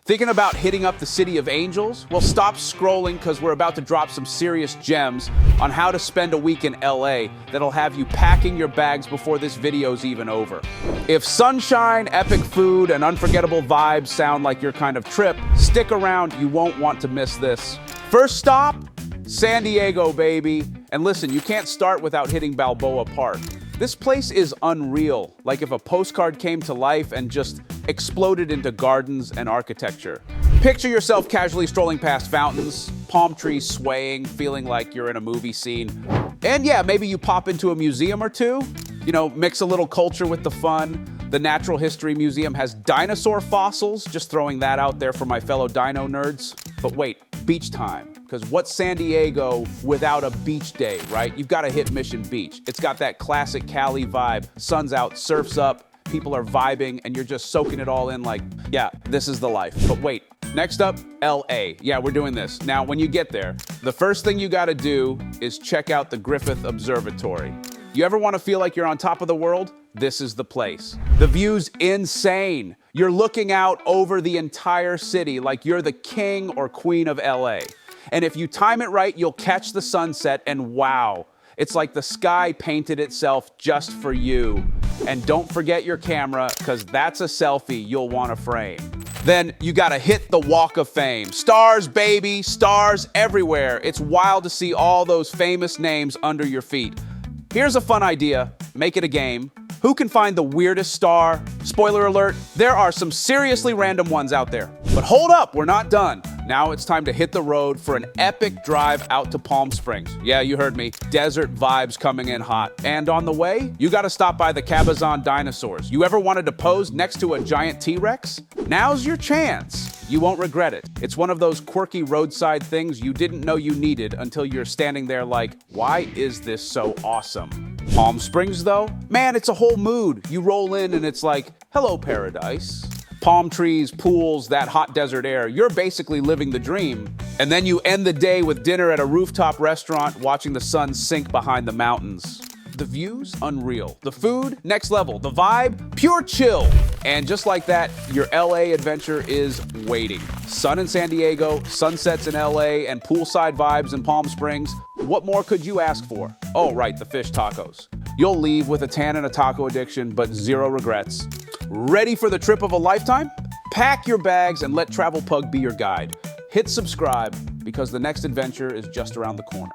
Thinking about hitting up the City of Angels? Well, stop scrolling because we're about to drop some serious gems on how to spend a week in LA that'll have you packing your bags before this video's even over. If sunshine, epic food, and unforgettable vibes sound like your kind of trip, stick around, you won't want to miss this. First stop, San Diego, baby. And listen, you can't start without hitting Balboa Park. This place is unreal, like if a postcard came to life and just exploded into gardens and architecture. Picture yourself casually strolling past fountains, palm trees swaying, feeling like you're in a movie scene. And yeah, maybe you pop into a museum or two, mix a little culture with the fun. The Natural History Museum has dinosaur fossils, just throwing that out there for my fellow dino nerds. But wait, beach time. Because what's San Diego without a beach day, right? You've got to hit Mission Beach. It's got that classic Cali vibe. Sun's out, surf's up, people are vibing, and you're just soaking it all in like, yeah, this is the life. But wait, next up, LA. Yeah, we're doing this. Now, when you get there, the first thing you got to do is check out the Griffith Observatory. You ever want to feel like you're on top of the world? This is the place. The view's insane. You're looking out over the entire city like you're the king or queen of LA. And if you time it right, you'll catch the sunset, and wow, it's like the sky painted itself just for you. And don't forget your camera, because that's a selfie you'll want to frame. Then you gotta hit the Walk of Fame. Stars, baby, stars everywhere. It's wild to see all those famous names under your feet. Here's a fun idea, make it a game. Who can find the weirdest star? Spoiler alert, there are some seriously random ones out there. But hold up, we're not done. Now it's time to hit the road for an epic drive out to Palm Springs. Yeah, you heard me. Desert vibes coming in hot. And on the way, you gotta stop by the Cabazon dinosaurs. You ever wanted to pose next to a giant T-Rex? Now's your chance. You won't regret it. It's one of those quirky roadside things you didn't know you needed until you're standing there like, why is this so awesome? Palm Springs though? Man, it's a whole mood. You roll in and it's like, hello paradise. Palm trees, pools, that hot desert air. You're basically living the dream. And then you end the day with dinner at a rooftop restaurant watching the sun sink behind the mountains. The views, unreal. The food, next level. The vibe, pure chill. And just like that, your LA adventure is waiting. Sun in San Diego, sunsets in LA, and poolside vibes in Palm Springs. What more could you ask for? Oh, right, the fish tacos. You'll leave with a tan and a taco addiction, but zero regrets. Ready for the trip of a lifetime? Pack your bags and let Travel Pug be your guide. Hit subscribe because the next adventure is just around the corner.